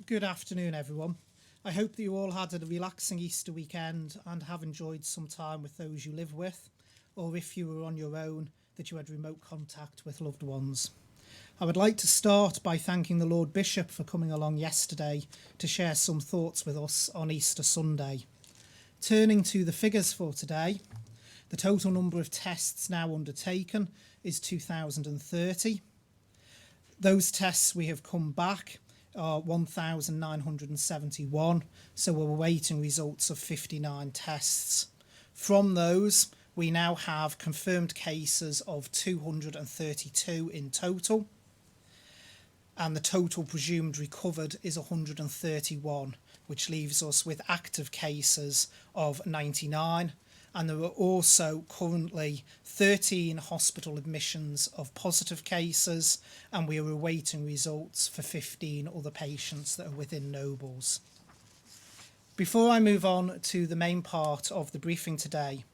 Good afternoon, everyone. I hope that you all had a relaxing Easter weekend and have enjoyed some time with those you live with, or if you were on your own, that you had remote contact with loved ones. I would like to start by thanking the Lord Bishop for coming along yesterday to share some thoughts with us on Easter Sunday. Turning to the figures for today, the total number of tests now undertaken is 2,030. Those tests we have come back are 1,971, so we're awaiting results of 59 tests. From those, we now have confirmed cases of 232 in total, and the total presumed recovered is 131, which leaves us with active cases of 99. And there are also currently 13 hospital admissions of positive cases, and we are awaiting results for 15 other patients that are within Nobles. Before I move on to the main part of the briefing today,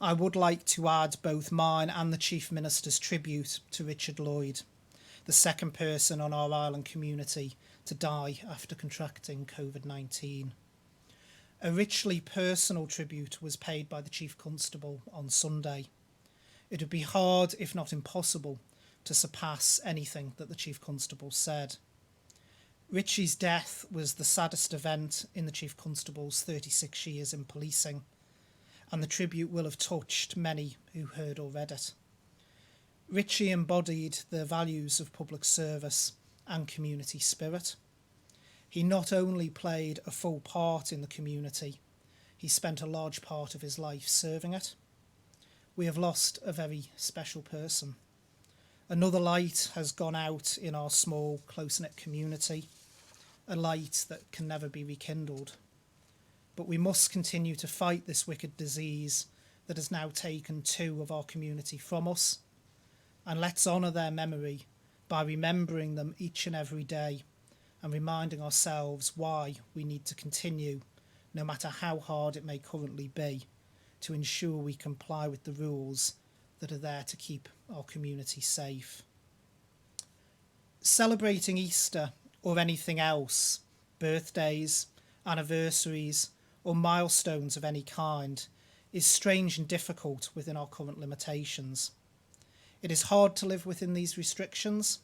I would like to add both mine and the Chief Minister's tribute to Richard Lloyd, the second person on our island community to die after contracting COVID-19. A richly personal tribute was paid by the Chief Constable on Sunday. It would be hard, if not impossible, to surpass anything that the Chief Constable said. Richie's death was the saddest event in the Chief Constable's 36 years in policing, and the tribute will have touched many who heard or read it. Richie embodied the values of public service and community spirit. He not only played a full part in the community, he spent a large part of his life serving it. We have lost a very special person. Another light has gone out in our small, close-knit community, a light that can never be rekindled. But we must continue to fight this wicked disease that has now taken two of our community from us, and let's honour their memory by remembering them each and every day, and reminding ourselves why we need to continue, no matter how hard it may currently be, to ensure we comply with the rules that are there to keep our community safe. Celebrating Easter or anything else, birthdays, anniversaries, or milestones of any kind, is strange and difficult within our current limitations. It is hard to live within these restrictions,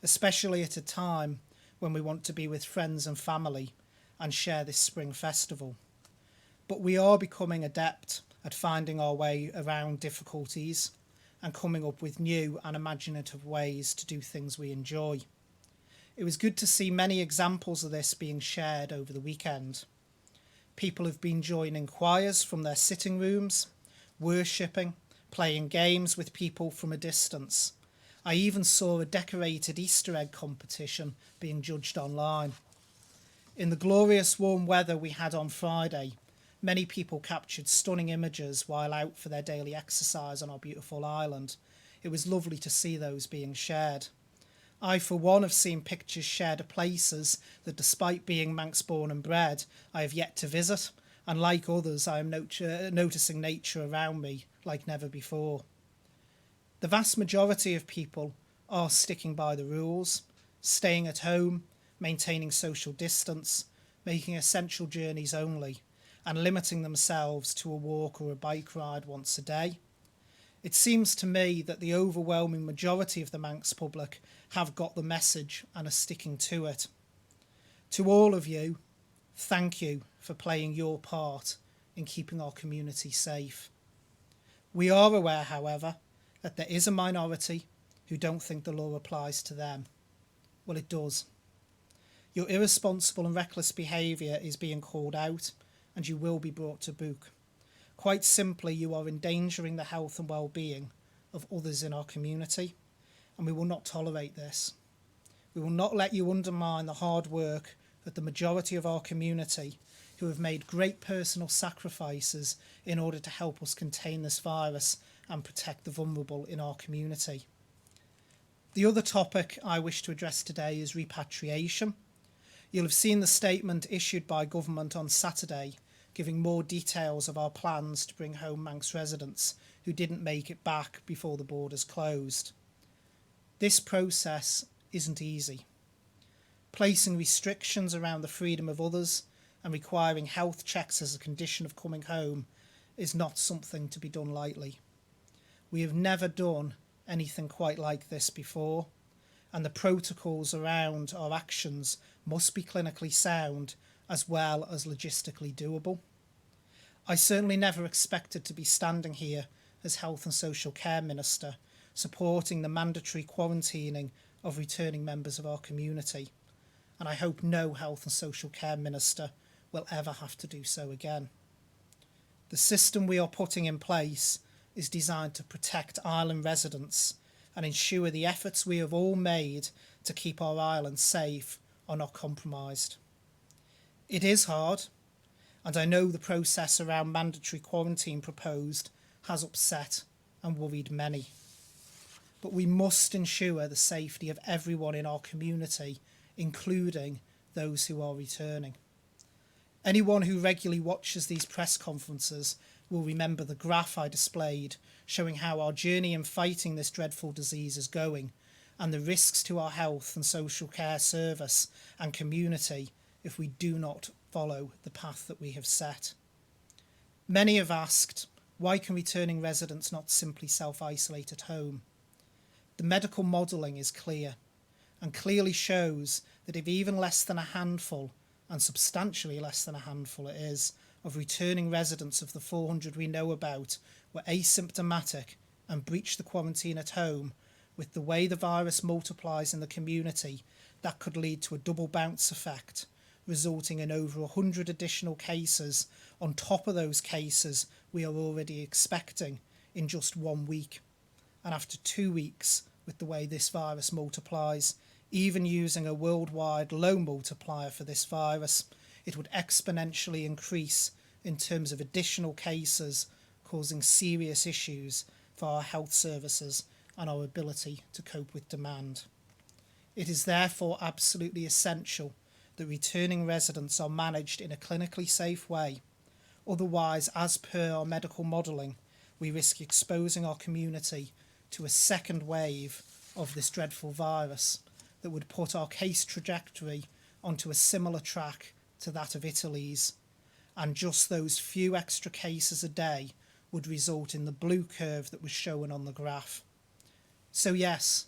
especially at a time when we want to be with friends and family and share this spring festival. But we are becoming adept at finding our way around difficulties and coming up with new and imaginative ways to do things we enjoy. It was good to see many examples of this being shared over the weekend. People have been joining choirs from their sitting rooms, worshipping, playing games with people from a distance. I even saw a decorated Easter egg competition being judged online. In the glorious warm weather we had on Friday, many people captured stunning images while out for their daily exercise on our beautiful island. It was lovely to see those being shared. I, for one, have seen pictures shared of places that, despite being Manx born and bred, I have yet to visit, and like others, I am noticing nature around me like never before. The vast majority of people are sticking by the rules, staying at home, maintaining social distance, making essential journeys only, and limiting themselves to a walk or a bike ride once a day. It seems to me that the overwhelming majority of the Manx public have got the message and are sticking to it. To all of you, thank you for playing your part in keeping our community safe. We are aware, however, that there is a minority who don't think the law applies to them. Well, it does. Your irresponsible and reckless behaviour is being called out, and you will be brought to book. Quite simply, you are endangering the health and well-being of others in our community, and we will not tolerate this. We will not let you undermine the hard work of the majority of our community who have made great personal sacrifices in order to help us contain this virus and protect the vulnerable in our community. The other topic I wish to address today is repatriation. You'll have seen the statement issued by government on Saturday, giving more details of our plans to bring home Manx residents who didn't make it back before the borders closed. This process isn't easy. placing restrictions around the freedom of others and requiring health checks as a condition of coming home is not something to be done lightly. We have never done anything quite like this before, and the protocols around our actions must be clinically sound as well as logistically doable. I certainly never expected to be standing here as Health and Social Care Minister supporting the mandatory quarantining of returning members of our community, and I hope no Health and Social Care Minister will ever have to do so again. The system we are putting in place is designed to protect island residents and ensure the efforts we have all made to keep our island safe are not compromised. It is hard, and I know the process around mandatory quarantine proposed has upset and worried many. But we must ensure the safety of everyone in our community, including those who are returning. Anyone who regularly watches these press conferences will remember the graph I displayed showing how our journey in fighting this dreadful disease is going and the risks to our health and social care service and community if we do not follow the path that we have set. Many have asked, why can returning residents not simply self-isolate at home? The medical modelling is clear and clearly shows that if even less than a handful, and substantially less than a handful it is, of returning residents of the 400 we know about were asymptomatic and breached the quarantine at home, with the way the virus multiplies in the community, that could lead to a double bounce effect, resulting in over 100 additional cases on top of those cases we are already expecting in just 1 week. And after 2 weeks, with the way this virus multiplies, even using a worldwide low multiplier for this virus, it would exponentially increase in terms of additional cases, causing serious issues for our health services and our ability to cope with demand. It is therefore absolutely essential that returning residents are managed in a clinically safe way. Otherwise, as per our medical modelling, we risk exposing our community to a second wave of this dreadful virus that would put our case trajectory onto a similar track to that of Italy's, and just those few extra cases a day would result in the blue curve that was shown on the graph. So yes,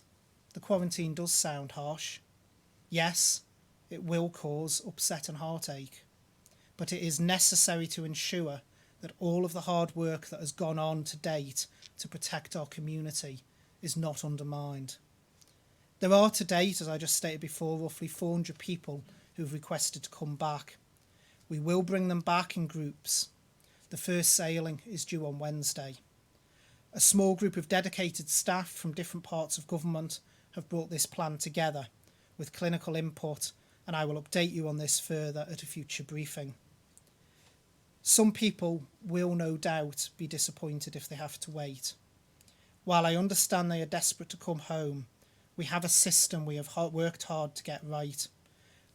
the quarantine does sound harsh. Yes, it will cause upset and heartache, but it is necessary to ensure that all of the hard work that has gone on to date to protect our community is not undermined. There are to date, as I just stated before, roughly 400 people who have requested to come back. We will bring them back in groups. The first sailing is due on Wednesday. A small group of dedicated staff from different parts of government have brought this plan together with clinical input, and I will update you on this further at a future briefing. Some people will no doubt be disappointed if they have to wait. While I understand they are desperate to come home, we have a system we have worked hard to get right,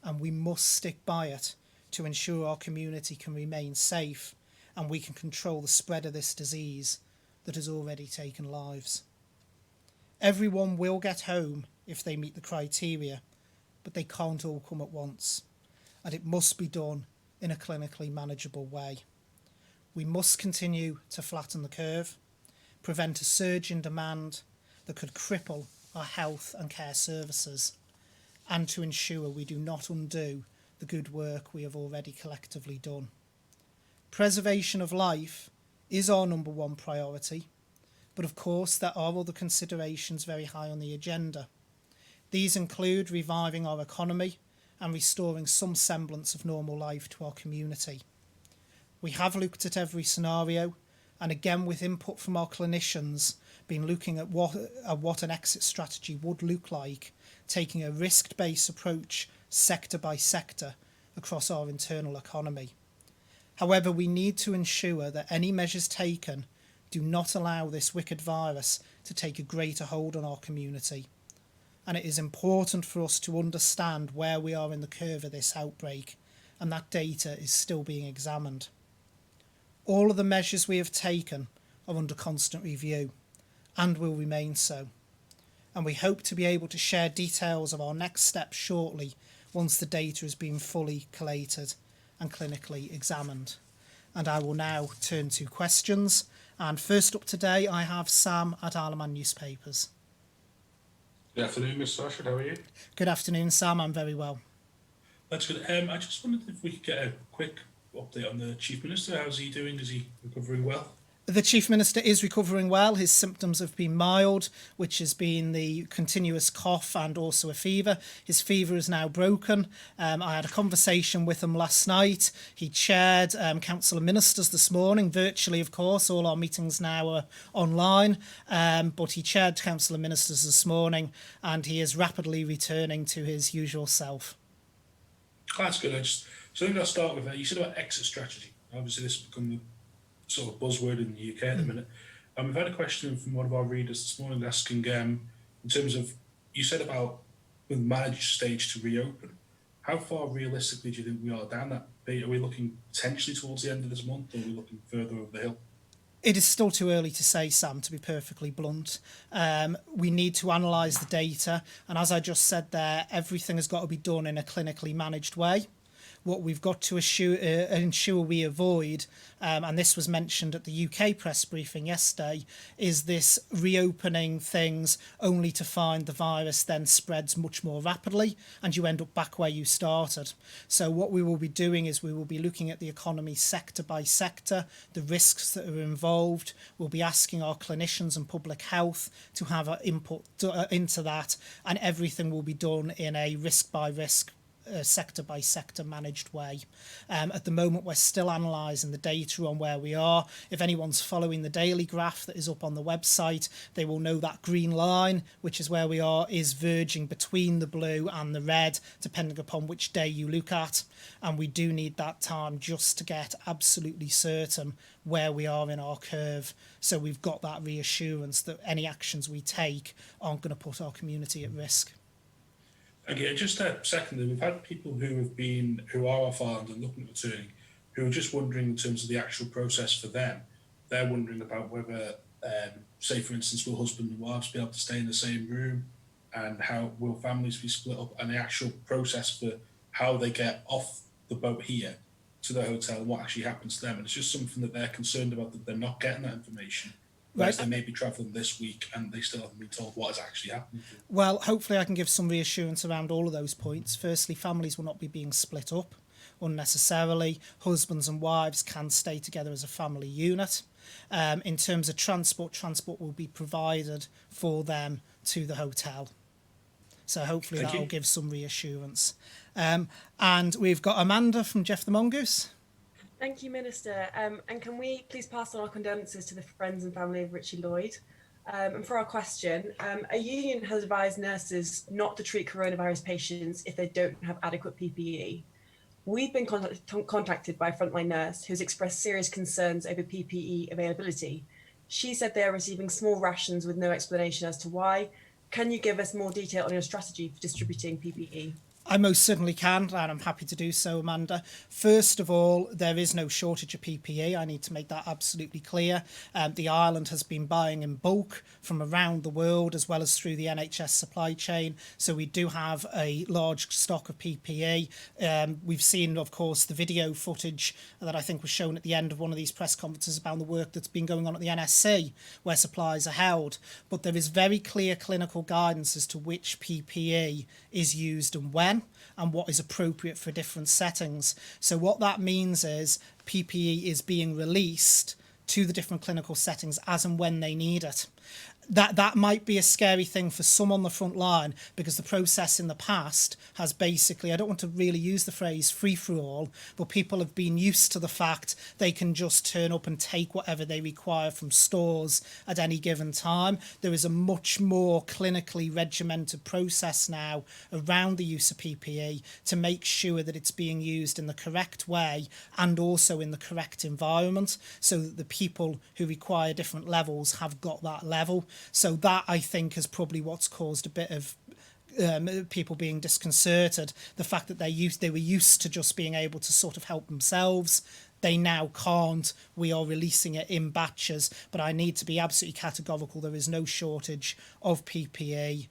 and we must stick by it to ensure our community can remain safe and we can control the spread of this disease that has already taken lives. Everyone will get home if they meet the criteria, but they can't all come at once, and it must be done in a clinically manageable way. We must continue to flatten the curve, prevent a surge in demand that could cripple our health and care services, and to ensure we do not undo the good work we have already collectively done. Preservation of life is our number one priority, but of course there are other considerations very high on the agenda. These include reviving our economy and restoring some semblance of normal life to our community. We have looked at every scenario, and again with input from our clinicians, been looking at what an exit strategy would look like, taking a risk-based approach sector by sector across our internal economy. However, we need to ensure that any measures taken do not allow this wicked virus to take a greater hold on our community. And it is important for us to understand where we are in the curve of this outbreak, and that data is still being examined. All of the measures we have taken are under constant review and will remain so. And we hope to be able to share details of our next steps shortly once the data has been fully collated and clinically examined. And I will now turn to questions. And first up today, I have Sam at Isle of Man Newspapers. Good afternoon, Mr. Ashford. How are you? Good afternoon, Sam. I'm very well. That's good. I just wondered if we could get a quick update on the Chief Minister. How's he doing? Is he recovering well? The Chief Minister is recovering well. His symptoms have been mild, which has been the continuous cough and also a fever. His fever is now broken. I had a conversation with him last night. He chaired Council of Ministers this morning, virtually, of course. All our meetings now are online. But he chaired Council of Ministers this morning, and he is rapidly returning to his usual self. That's good. So I think I'll start with you said about exit strategy. Obviously, this has become the sort of buzzword in the UK at the minute. We've had a question from one of our readers this morning asking, in terms of, you said about the managed stage to reopen, how far realistically do you think we are down that? Are we looking potentially towards the end of this month, or are we looking further over the hill? It is still too early to say, Sam, to be perfectly blunt. We need to analyse the data. And as I just said there, everything has got to be done in a clinically managed way. What we've got to ensure we avoid, and this was mentioned at the UK press briefing yesterday, is this reopening things only to find the virus then spreads much more rapidly and you end up back where you started. So what we will be doing is we will be looking at the economy sector by sector, the risks that are involved. We'll be asking our clinicians and public health to have an input into that, and everything will be done in a risk by risk sector by sector managed way. At the moment, we're still analysing the data on where we are. If anyone's following the daily graph that is up on the website, they will know that green line, which is where we are, is verging between the blue and the red, depending upon which day you look at. And we do need that time just to get absolutely certain where we are in our curve. So we've got that reassurance that any actions we take aren't going to put our community at risk. Okay, just secondly, we've had people who are off island and looking at returning, who are just wondering in terms of the actual process for them. They're wondering about whether, say for instance, will husband and wives be able to stay in the same room, and how will families be split up, and the actual process for how they get off the boat here to the hotel and what actually happens to them. And it's just something that they're concerned about, that they're not getting that information. Whereas they may be travelling this week and they still haven't been told what has actually happened. Well, hopefully I can give some reassurance around all of those points. Firstly, families will not be being split up unnecessarily. Husbands and wives can stay together as a family unit. In terms of transport will be provided for them to the hotel. So hopefully that will give some reassurance. And we've got Amanda from Jeff the Mongoose. Thank you, Minister. And can we please pass on our condolences to the friends and family of Richie Lloyd? And for our question, a union has advised nurses not to treat coronavirus patients if they don't have adequate PPE. We've been contacted by a frontline nurse who's expressed serious concerns over PPE availability. She said they are receiving small rations with no explanation as to why. Can you give us more detail on your strategy for distributing PPE? I most certainly can, and I'm happy to do so, Amanda. First of all, there is no shortage of PPE. I need to make that absolutely clear. The island has been buying in bulk from around the world, as well as through the NHS supply chain. So we do have a large stock of PPE. We've seen, of course, the video footage that I think was shown at the end of one of these press conferences about the work that's been going on at the NSC, where supplies are held. But there is very clear clinical guidance as to which PPE is used and when, and what is appropriate for different settings. So what that means is PPE is being released to the different clinical settings as and when they need it. That might be a scary thing for some on the front line, because the process in the past has basically, I don't want to really use the phrase free for all, but people have been used to the fact they can just turn up and take whatever they require from stores at any given time. There is a much more clinically regimented process now around the use of PPE to make sure that it's being used in the correct way and also in the correct environment, so that the people who require different levels have got that level. So that, I think, is probably what's caused a bit of people being disconcerted. The fact that they were used to just being able to sort of help themselves. they now can't. We are releasing it in batches, but I need to be absolutely categorical. There is no shortage of PPE.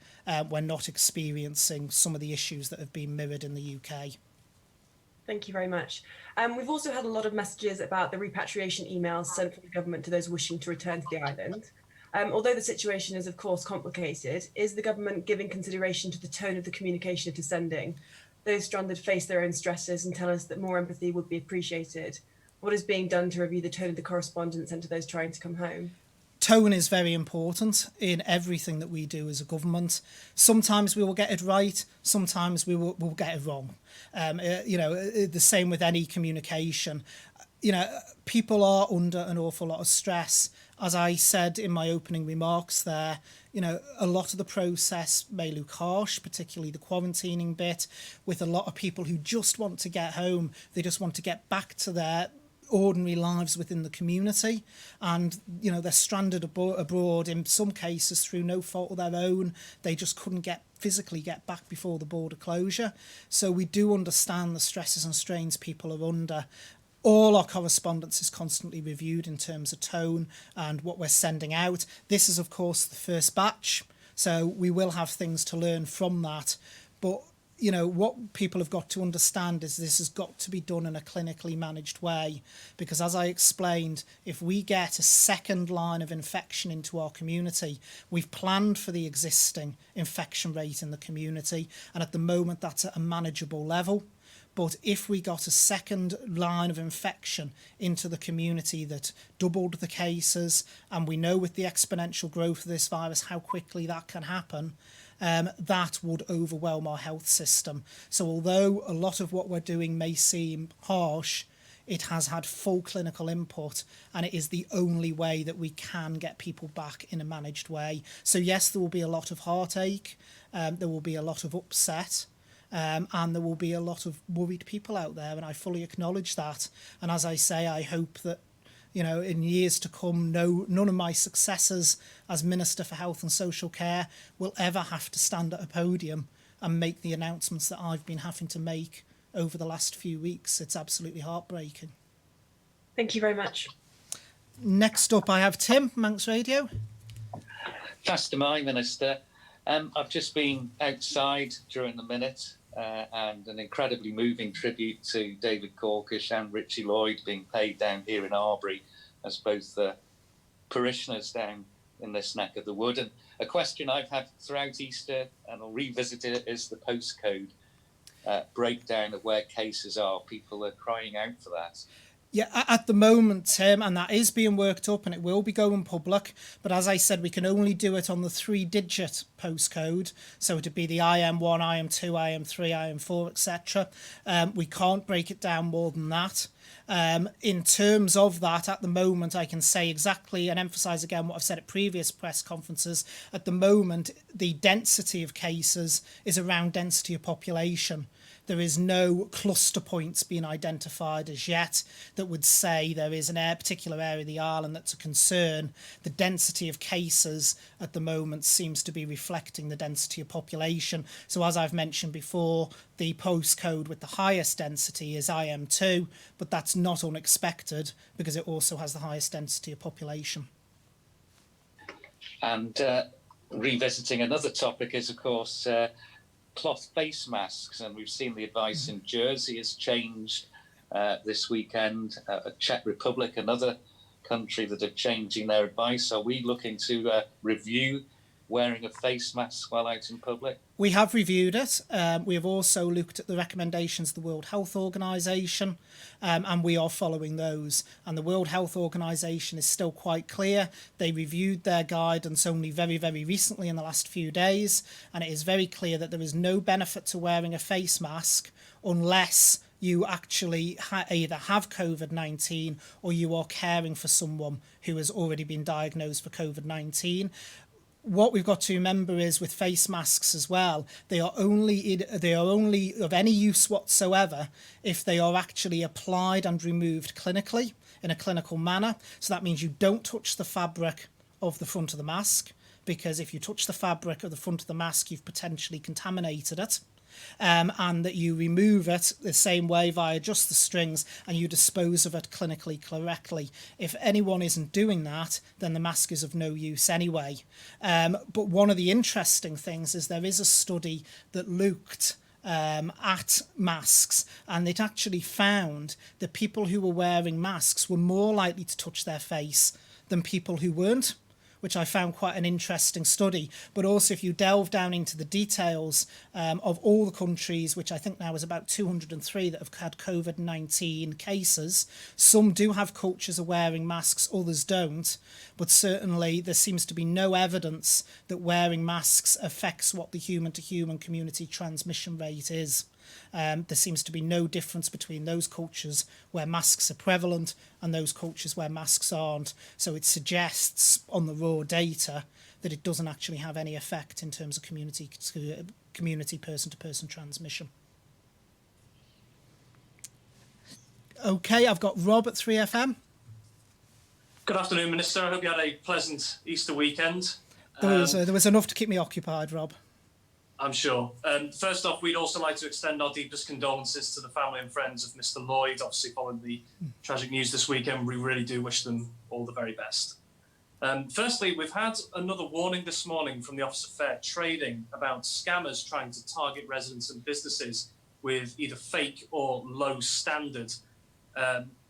We're not experiencing some of the issues that have been mirrored in the UK. Thank you very much. We've also had a lot of messages about the repatriation emails sent from the government to those wishing to return to the island. Although the situation is, of course, complicated, is the government giving consideration to the tone of the communication it is sending? Those stranded face their own stresses and tell us that more empathy would be appreciated. What is being done to review the tone of the correspondence sent to those trying to come home? Tone is very important in everything that we do as a government. Sometimes we will get it right, sometimes we'll get it wrong. The same with any communication. People are under an awful lot of stress. As I said in my opening remarks there, a lot of the process may look harsh, particularly the quarantining bit, with a lot of people who just want to get home. They just want to get back to their ordinary lives within the community, and they're stranded abroad in some cases through no fault of their own. They just couldn't physically get back before the border closure. So we do understand the stresses and strains people are under. All our correspondence is constantly reviewed in terms of tone and what we're sending out. This is, of course, the first batch, so we will have things to learn from that. But what people have got to understand is this has got to be done in a clinically managed way, because as I explained, if we get a second line of infection into our community, we've planned for the existing infection rate in the community, and at the moment that's at a manageable level. But if we got a second line of infection into the community that doubled the cases, and we know with the exponential growth of this virus how quickly that can happen, that would overwhelm our health system. So although a lot of what we're doing may seem harsh, it has had full clinical input, and it is the only way that we can get people back in a managed way. So yes, there will be a lot of heartache, there will be a lot of upset, and there will be a lot of worried people out there, and I fully acknowledge that. And as I say, I hope that in years to come, none of my successors as Minister for Health and Social Care will ever have to stand at a podium and make the announcements that I've been having to make over the last few weeks. It's absolutely heartbreaking. Thank you very much. Next up, I have Tim, Manx Radio. Faster my Minister. I've just been outside during the minute and an incredibly moving tribute to David Corkish and Richie Lloyd being paid down here in Arbury as both parishioners down in this neck of the wood. And a question I've had throughout Easter, and I'll revisit it, is the postcode breakdown of where cases are. People are crying out for that. Yeah, at the moment, Tim, and that is being worked up and it will be going public. But as I said, we can only do it on the 3-digit postcode. So it'd be the IM1, IM2, IM3, IM4, etc. We can't break it down more than that. In terms of that, at the moment, I can say exactly and emphasise again what I've said at previous press conferences. At the moment, the density of cases is around density of population. There is no cluster points being identified as yet that would say there is a particular area of the island that's a concern. The density of cases at the moment seems to be reflecting the density of population. So as I've mentioned before, the postcode with the highest density is IM2, but that's not unexpected because it also has the highest density of population. And revisiting another topic is, of course, cloth face masks, and we've seen the advice in Jersey has changed this weekend. Czech Republic, another country that are changing their advice. Are we looking to review wearing a face mask while out in public? We have reviewed it. We have also looked at the recommendations of the World Health Organization, and we are following those. And the World Health Organization is still quite clear. They reviewed their guidance only very, very recently in the last few days, and it is very clear that there is no benefit to wearing a face mask unless you actually either have COVID-19 or you are caring for someone who has already been diagnosed for COVID-19. What we've got to remember is with face masks as well, they are only of any use whatsoever if they are actually applied and removed clinically in a clinical manner. So that means you don't touch the fabric of the front of the mask, because if you touch the fabric of the front of the mask, you've potentially contaminated it. and that you remove it the same way via just the strings and you dispose of it clinically correctly. If anyone isn't doing that, then the mask is of no use anyway. But one of the interesting things is there is a study that looked at masks, and it actually found that people who were wearing masks were more likely to touch their face than people who weren't, which I found quite an interesting study. But also, if you delve down into the details of all the countries, which I think now is about 203 that have had COVID-19 cases, some do have cultures of wearing masks, others don't. But certainly there seems to be no evidence that wearing masks affects what the human-to-human community transmission rate is. There seems to be no difference between those cultures where masks are prevalent and those cultures where masks aren't. So it suggests on the raw data that it doesn't actually have any effect in terms of community person-to-person transmission. Okay, I've got Rob at 3FM. Good afternoon, Minister. I hope you had a pleasant Easter weekend. There was enough to keep me occupied, Rob. I'm sure. First off, we'd also like to extend our deepest condolences to the family and friends of Mr. Lloyd, obviously following the tragic news this weekend. We really do wish them all the very best. Firstly, we've had another warning this morning from the Office of Fair Trading about scammers trying to target residents and businesses with either fake or low standard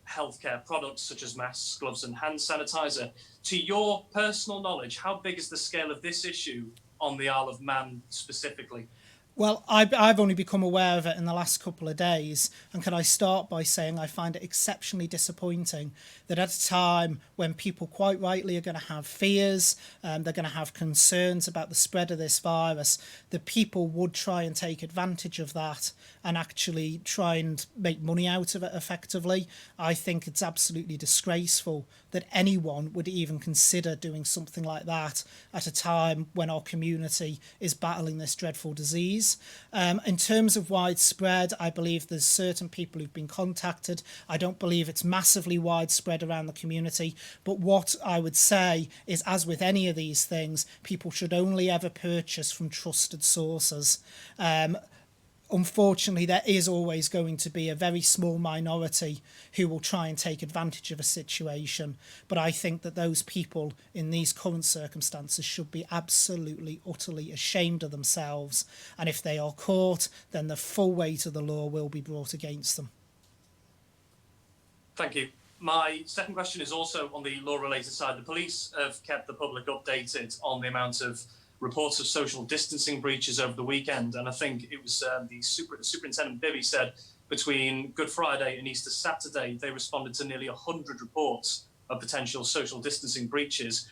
healthcare products such as masks, gloves and hand sanitizer. To your personal knowledge, how big is the scale of this issue on the Isle of Man specifically? Well, I've only become aware of it in the last couple of days, and can I start by saying I find it exceptionally disappointing that at a time when people quite rightly are going to have fears, they're going to have concerns about the spread of this virus, that people would try and take advantage of that and actually try and make money out of it effectively. I think it's absolutely disgraceful that anyone would even consider doing something like that at a time when our community is battling this dreadful disease. In terms of widespread, I believe there's certain people who've been contacted. I don't believe it's massively widespread around the community, but what I would say is, as with any of these things, people should only ever purchase from trusted sources. Unfortunately, there is always going to be a very small minority who will try and take advantage of a situation. But I think that those people in these current circumstances should be absolutely, utterly ashamed of themselves. And if they are caught, then the full weight of the law will be brought against them. Thank you. My second question is also on the law-related side. The police have kept the public updated on the amount of reports of social distancing breaches over the weekend, and I think it was the Superintendent Bibby said between Good Friday and Easter Saturday they responded to nearly 100 reports of potential social distancing breaches.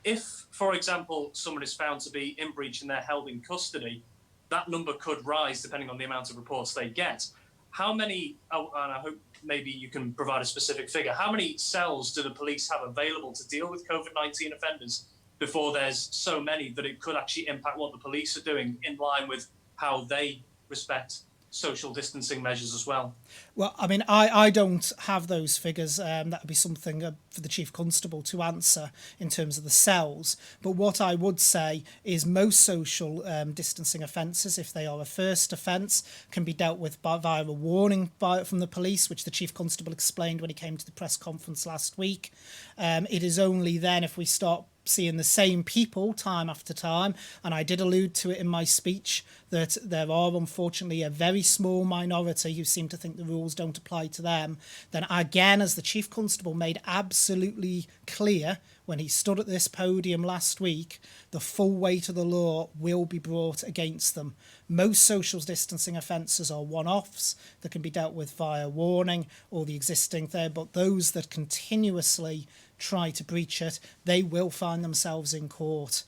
If, for example, someone is found to be in breach and they're held in custody, that number could rise depending on the amount of reports they get. How many, and I hope maybe you can provide a specific figure, how many cells do the police have available to deal with COVID-19 offenders before there's so many that it could actually impact what the police are doing in line with how they respect social distancing measures as well? Well, I mean, I don't have those figures. That would be something for the Chief Constable to answer in terms of the cells. But what I would say is most social distancing offences, if they are a first offence, can be dealt with via a warning from the police, which the Chief Constable explained when he came to the press conference last week. It is only then if we start seeing the same people time after time, and I did allude to it in my speech, that there are unfortunately a very small minority who seem to think the rules don't apply to them, then again, as the Chief Constable made absolutely clear when he stood at this podium last week, the full weight of the law will be brought against them. Most social distancing offences are one-offs that can be dealt with via warning or the existing there, but those that continuously try to breach it, they will find themselves in court.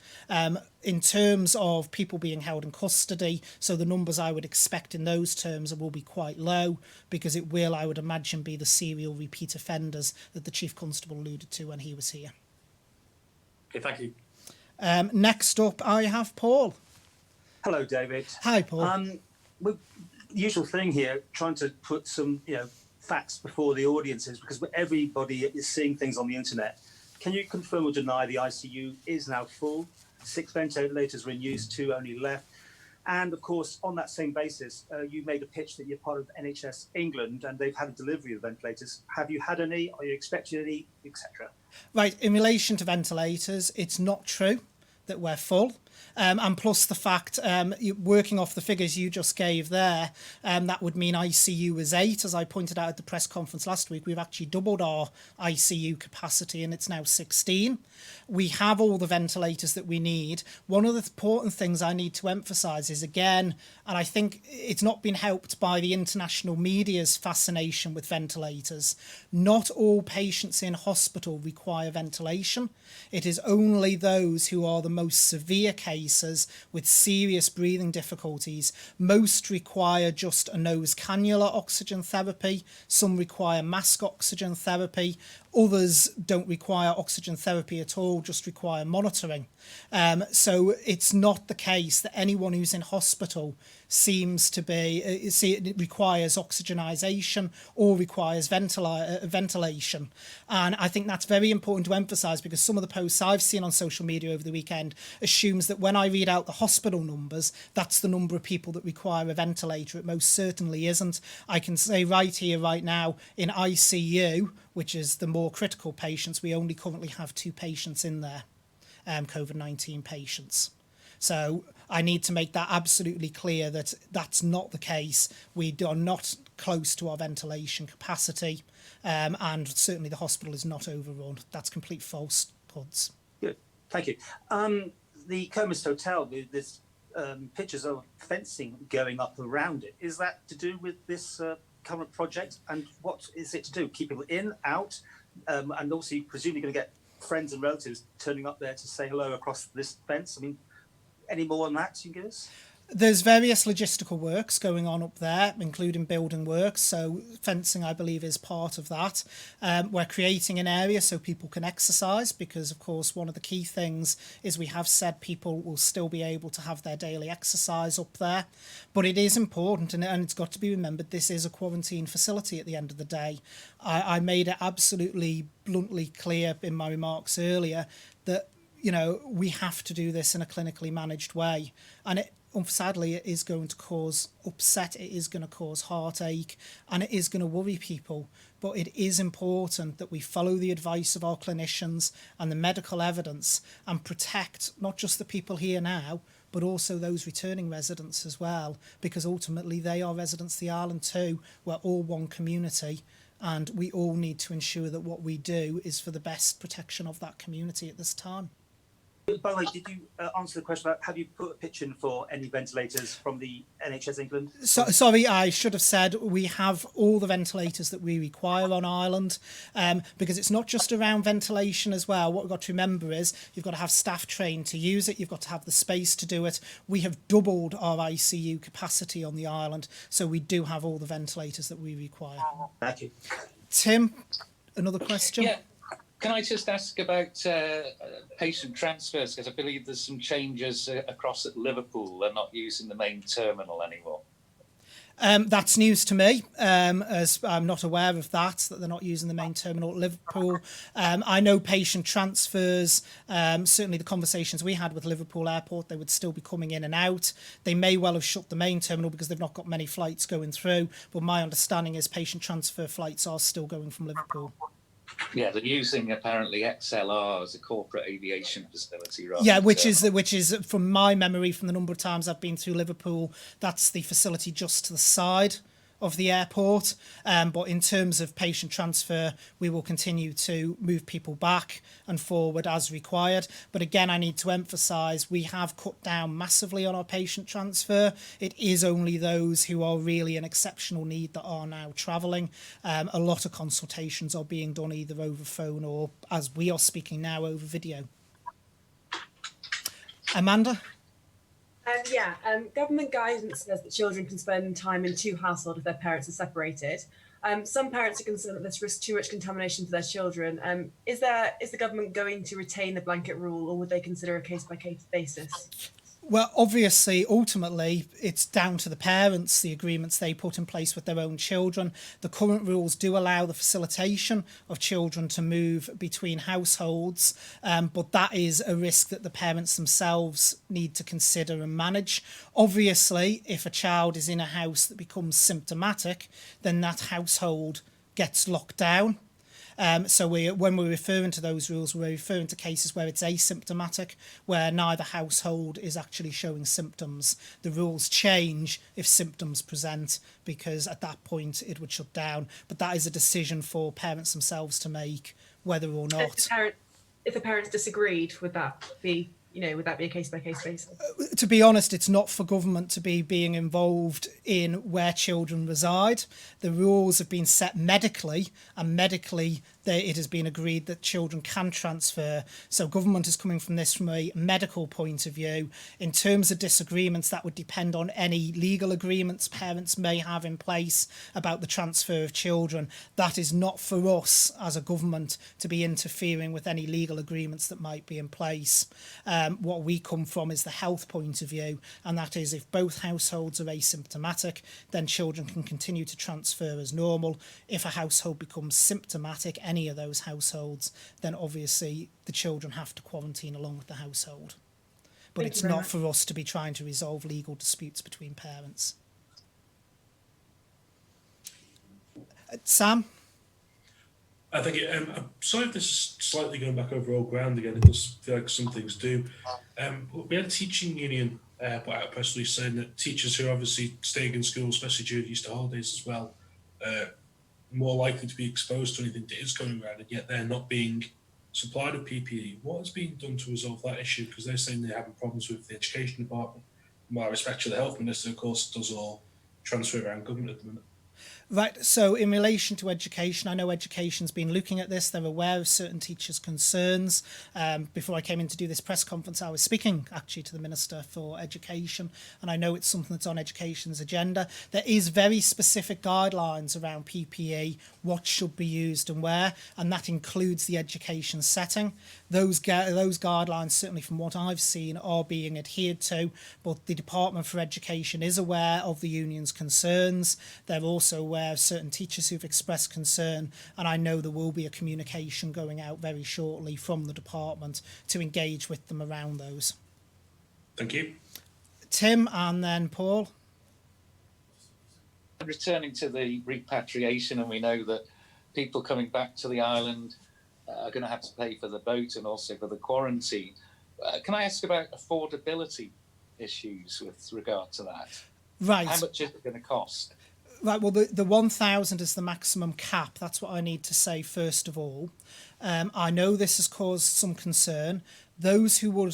In terms of people being held in custody, so the numbers I would expect in those terms will be quite low, because it will, I would imagine, be the serial repeat offenders that the Chief Constable alluded to when he was here. Okay, thank you. Next up, I have Paul. Hello, David. Hi, Paul. Usual thing here, trying to put some, facts before the audiences, because everybody is seeing things on the internet. Can you confirm or deny the ICU is now full? 6 ventilators were in use, 2 only left. And of course, on that same basis, you made a pitch that you're part of NHS England and they've had a delivery of ventilators. Have you had any? Are you expecting any, etc.? Right, in relation to ventilators, it's not true that we're full. And plus the fact, working off the figures you just gave there, that would mean ICU is 8. As I pointed out at the press conference last week, we've actually doubled our ICU capacity and it's now 16. We have all the ventilators that we need. One of the important things I need to emphasise is, again, and I think it's not been helped by the international media's fascination with ventilators, not all patients in hospital require ventilation. It is only those who are the most severe cases with serious breathing difficulties. Most require just a nose cannula oxygen therapy. Some require mask oxygen therapy. Others don't require oxygen therapy at all, just require monitoring. So it's not the case that anyone who's in hospital seems to be, it requires oxygenization or requires ventilation. And I think that's very important to emphasise, because some of the posts I've seen on social media over the weekend assumes that when I read out the hospital numbers, that's the number of people that require a ventilator. It most certainly isn't. I can say right here, right now, in ICU, which is the more critical patients, we only currently have 2 patients in there, COVID-19 patients. So I need to make that absolutely clear that that's not the case. We are not close to our ventilation capacity, and certainly the hospital is not overrun. That's complete falsehoods. Good, thank you. The Comas Hotel, there's pictures of fencing going up around it. Is that to do with this current project? And what is it to do? Keep people in, out, and also you're presumably going to get friends and relatives turning up there to say hello across this fence. I mean, any more on that you can give us? There's various logistical works going on up there, including building works. So fencing, I believe, is part of that. We're creating an area so people can exercise, because, of course, one of the key things is we have said people will still be able to have their daily exercise up there. But it is important, and it's got to be remembered, this is a quarantine facility at the end of the day. I made it absolutely bluntly clear in my remarks earlier that, you know, we have to do this in a clinically managed way. And sadly, it is going to cause upset, it is going to cause heartache, and it is going to worry people. But it is important that we follow the advice of our clinicians and the medical evidence and protect not just the people here now, but also those returning residents as well, because ultimately they are residents of the island too. We're all one community, and we all need to ensure that what we do is for the best protection of that community at this time. By the way, did you answer the question about have you put a pitch in for any ventilators from the NHS England? Sorry, I should have said we have all the ventilators that we require on Ireland, because it's not just around ventilation as well. What we've got to remember is you've got to have staff trained to use it. You've got to have the space to do it. We have doubled our ICU capacity on the island, so we do have all the ventilators that we require. Thank you. Tim, another question? Yeah. Can I just ask about patient transfers? Because I believe there's some changes across at Liverpool. They're not using the main terminal anymore. That's news to me, as I'm not aware of that they're not using the main terminal at Liverpool. I know patient transfers, certainly the conversations we had with Liverpool Airport, they would still be coming in and out. They may well have shut the main terminal because they've not got many flights going through, but my understanding is patient transfer flights are still going from Liverpool. Yeah, they're using apparently XLR as a corporate aviation facility, right? Yeah, which is from my memory, from the number of times I've been through Liverpool, that's the facility just to the side of the airport. But in terms of patient transfer, we will continue to move people back and forward as required. But again, I need to emphasise we have cut down massively on our patient transfer. It is only those who are really in exceptional need that are now travelling. A lot of consultations are being done either over phone or, as we are speaking now, over video. Amanda? Government guidance says that children can spend time in 2 households if their parents are separated. Some parents are concerned that this risks too much contamination for their children. Is the government going to retain the blanket rule, or would they consider a case-by-case basis? Well, obviously, ultimately, it's down to the parents, the agreements they put in place with their own children. The current rules do allow the facilitation of children to move between households, but that is a risk that the parents themselves need to consider and manage. Obviously, if a child is in a house that becomes symptomatic, then that household gets locked down. So when we're referring to those rules, we're referring to cases where it's asymptomatic, where neither household is actually showing symptoms. The rules change if symptoms present, because at that point it would shut down. But that is a decision for parents themselves to make, whether or not. If the parents disagreed, would that be a case-by-case basis? To be honest, it's not for government to be being involved in where children reside. The rules have been set medically, and medically it has been agreed that children can transfer. So government is coming from this from a medical point of view. In terms of disagreements, that would depend on any legal agreements parents may have in place about the transfer of children. That is not for us as a government to be interfering with any legal agreements that might be in place. What we come from is the health point of view, and that is if both households are asymptomatic, then children can continue to transfer as normal. If a household becomes symptomatic, any of those households, then obviously the children have to quarantine along with the household. But it's not for us to be trying to resolve legal disputes between parents. Sam? I think I'm sorry if this is slightly going back over old ground again. It does feel like some things do. We had a teaching union put out a press release saying that teachers who are obviously staying in school, especially during Easter holidays as well, more likely to be exposed to anything that is going around, and yet they're not being supplied with PPE. What has been done to resolve that issue? Because they're saying they're having problems with the education department. My respect to the health minister, of course, does all transfer around government at the minute. Right, so in relation to education, I know education's been looking at this. They're aware of certain teachers' concerns. Before I came in to do this press conference, I was speaking actually to the Minister for Education, and I know it's something that's on education's agenda. There is very specific guidelines around PPE, what should be used and where, and that includes the education setting. Those guidelines, certainly from what I've seen, are being adhered to, but the Department for Education is aware of the union's concerns. They're also aware of certain teachers who've expressed concern, and I know there will be a communication going out very shortly from the department to engage with them around those. Thank you. Tim and then Paul. Returning to the repatriation, and we know that people coming back to the island are going to have to pay for the boat and also for the quarantine. Can I ask about affordability issues with regard to that? Right. How much is it going to cost? Right, well, the 1,000 is the maximum cap. That's what I need to say first of all. I know this has caused some concern. Those who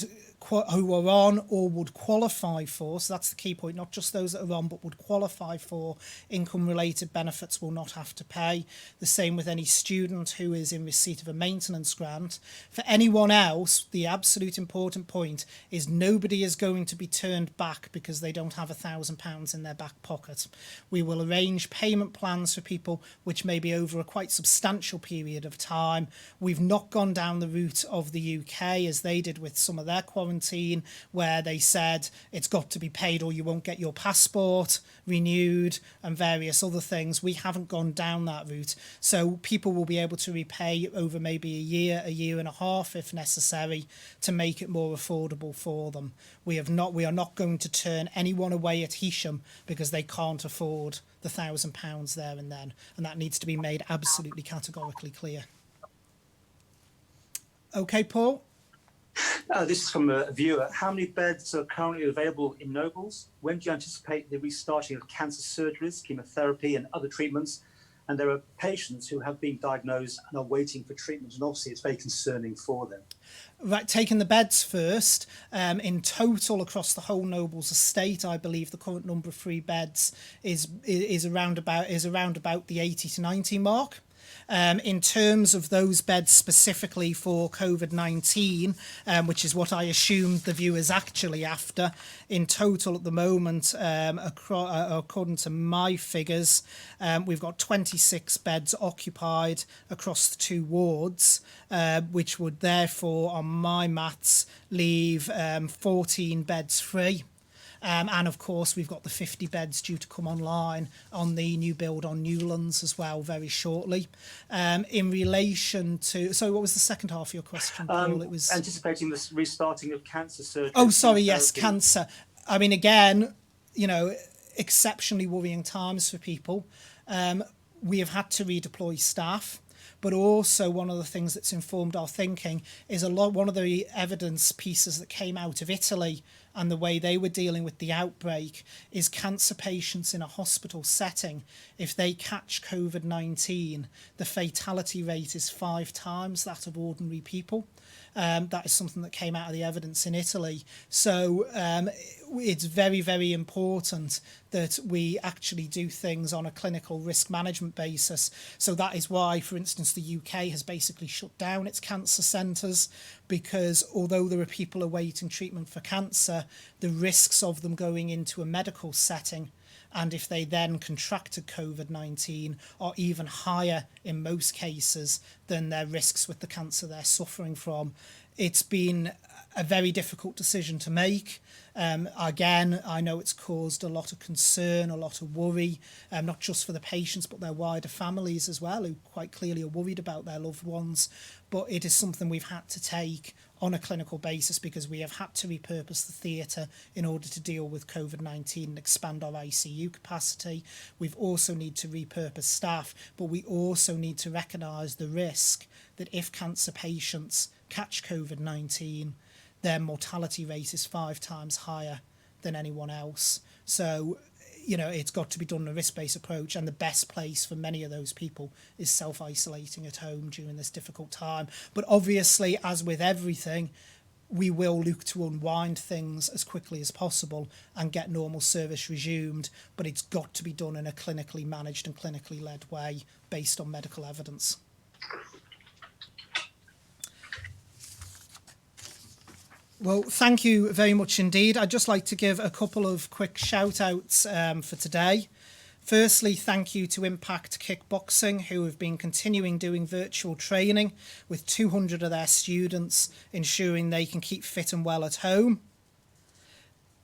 are on or would qualify for, so that's the key point, not just those that are on but would qualify for income-related benefits will not have to pay. The same with any student who is in receipt of a maintenance grant. For anyone else, the absolute important point is nobody is going to be turned back because they don't have £1,000 in their back pocket. We will arrange payment plans for people which may be over a quite substantial period of time. We've not gone down the route of the UK as they did with some of their quarantine, where they said it's got to be paid or you won't get your passport renewed and various other things. We haven't gone down that route. So people will be able to repay over maybe a year and a half if necessary to make it more affordable for them. We are not going to turn anyone away at Heysham because they can't afford the £1,000 there and then. And that needs to be made absolutely categorically clear. Okay, Paul? This is from a viewer. How many beds are currently available in Nobles? When do you anticipate the restarting of cancer surgeries, chemotherapy and other treatments? And there are patients who have been diagnosed and are waiting for treatment, and obviously it's very concerning for them. Right, taking the beds first, in total across the whole Nobles estate, I believe the current number of free beds is around about the 80 to 90 mark. In terms of those beds specifically for COVID-19, which is what I assumed the viewer's actually after, in total at the moment, according to my figures, we've got 26 beds occupied across the 2 wards, which would therefore, on my maths, leave 14 beds free. And of course, we've got the 50 beds due to come online on the new build on Newlands as well very shortly. In relation to, so what was the second half of your question, Paul? It was anticipating the restarting of cancer surgery. Oh, sorry, yes, cancer. I mean, again, you know, exceptionally worrying times for people. We have had to redeploy staff. But also one of the things that's informed our thinking is one of the evidence pieces that came out of Italy and the way they were dealing with the outbreak is cancer patients in a hospital setting, if they catch COVID-19, the fatality rate is 5 times that of ordinary people. That is something that came out of the evidence in Italy. So it's very, very important that we actually do things on a clinical risk management basis. So that is why, for instance, the UK has basically shut down its cancer centres, because although there are people awaiting treatment for cancer, the risks of them going into a medical setting, and if they then contracted COVID-19, are even higher in most cases than their risks with the cancer they're suffering from. It's been a very difficult decision to make. Again, I know it's caused a lot of concern, a lot of worry, not just for the patients, but their wider families as well, who quite clearly are worried about their loved ones. But it is something we've had to take on a clinical basis because we have had to repurpose the theatre in order to deal with COVID-19 and expand our ICU capacity. We've also need to repurpose staff, but we also need to recognise the risk that if cancer patients catch COVID-19, their mortality rate is 5 times higher than anyone else. So, you know, it's got to be done in a risk-based approach, and the best place for many of those people is self-isolating at home during this difficult time. But obviously, as with everything, we will look to unwind things as quickly as possible and get normal service resumed, but it's got to be done in a clinically managed and clinically led way based on medical evidence. Well, thank you very much indeed. I'd just like to give a couple of quick shout outs for today. Firstly, thank you to Impact Kickboxing, who have been continuing doing virtual training with 200 of their students, ensuring they can keep fit and well at home.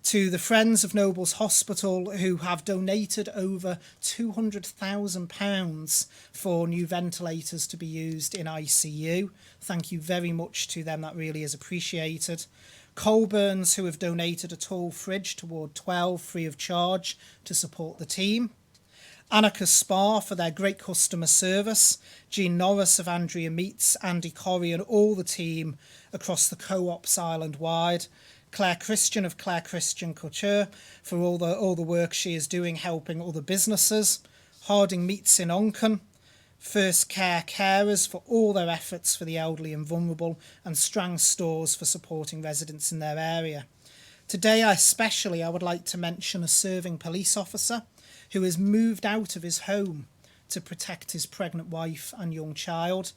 To the Friends of Nobles Hospital, who have donated over £200,000 for new ventilators to be used in ICU. Thank you very much to them, that really is appreciated. Colburns, who have donated a tall fridge to Ward 12 free of charge to support the team. Annika Spa for their great customer service. Jean Norris of Andrea Meats, Andy Corrie and all the team across the co-ops island-wide. Claire Christian of Claire Christian Couture for all the work she is doing helping other businesses. Harding Meats in Onken. First Care Carers for all their efforts for the elderly and vulnerable, and Strang Stores for supporting residents in their area. Today I would like to mention a serving police officer who has moved out of his home to protect his pregnant wife and young child.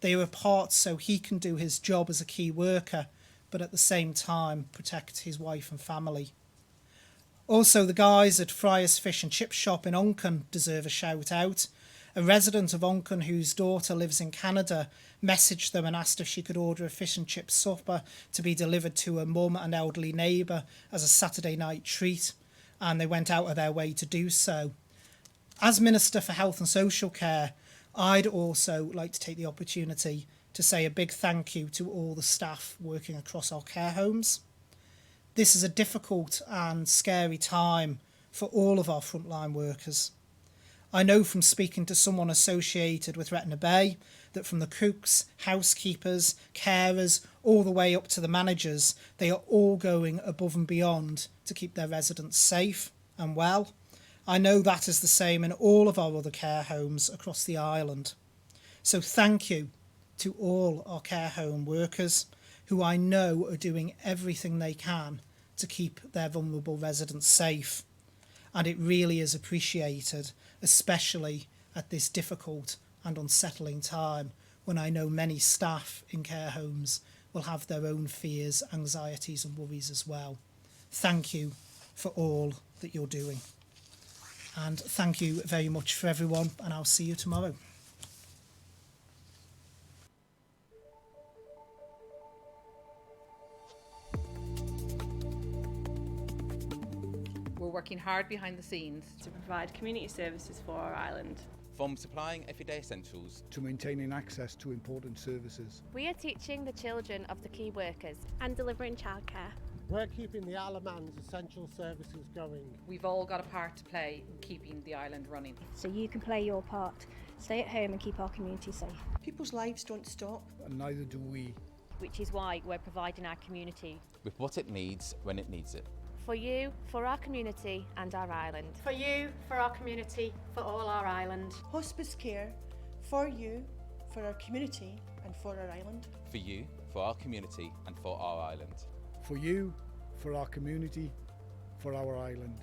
They are apart so he can do his job as a key worker, but at the same time protect his wife and family. Also, the guys at Friar's Fish and Chip Shop in Onken deserve a shout out. A resident of Onken whose daughter lives in Canada messaged them and asked if she could order a fish and chip supper to be delivered to her mum and elderly neighbour as a Saturday night treat, and they went out of their way to do so. As Minister for Health and Social Care, I'd also like to take the opportunity to say a big thank you to all the staff working across our care homes. This is a difficult and scary time for all of our frontline workers. I know from speaking to someone associated with Retna Bay that from the cooks, housekeepers, carers, all the way up to the managers, they are all going above and beyond to keep their residents safe and well. I know that is the same in all of our other care homes across the island. So thank you to all our care home workers who I know are doing everything they can to keep their vulnerable residents safe. And it really is appreciated, especially at this difficult and unsettling time when I know many staff in care homes will have their own fears, anxieties and worries as well. Thank you for all that you're doing. And thank you very much for everyone, and I'll see you tomorrow. We're working hard behind the scenes to provide community services for our island. From supplying everyday essentials to maintaining access to important services. We are teaching the children of the key workers and delivering childcare. We're keeping the Isle of Man's essential services going. We've all got a part to play in keeping the island running. So you can play your part. Stay at home and keep our community safe. People's lives don't stop. And neither do we. Which is why we're providing our community with what it needs when it needs it. For you, for our community and our island. For you, for our community, for all our island. Hospice care for you, for our community and for our island. For you, for our community and for our island. For you, for our community, for our island.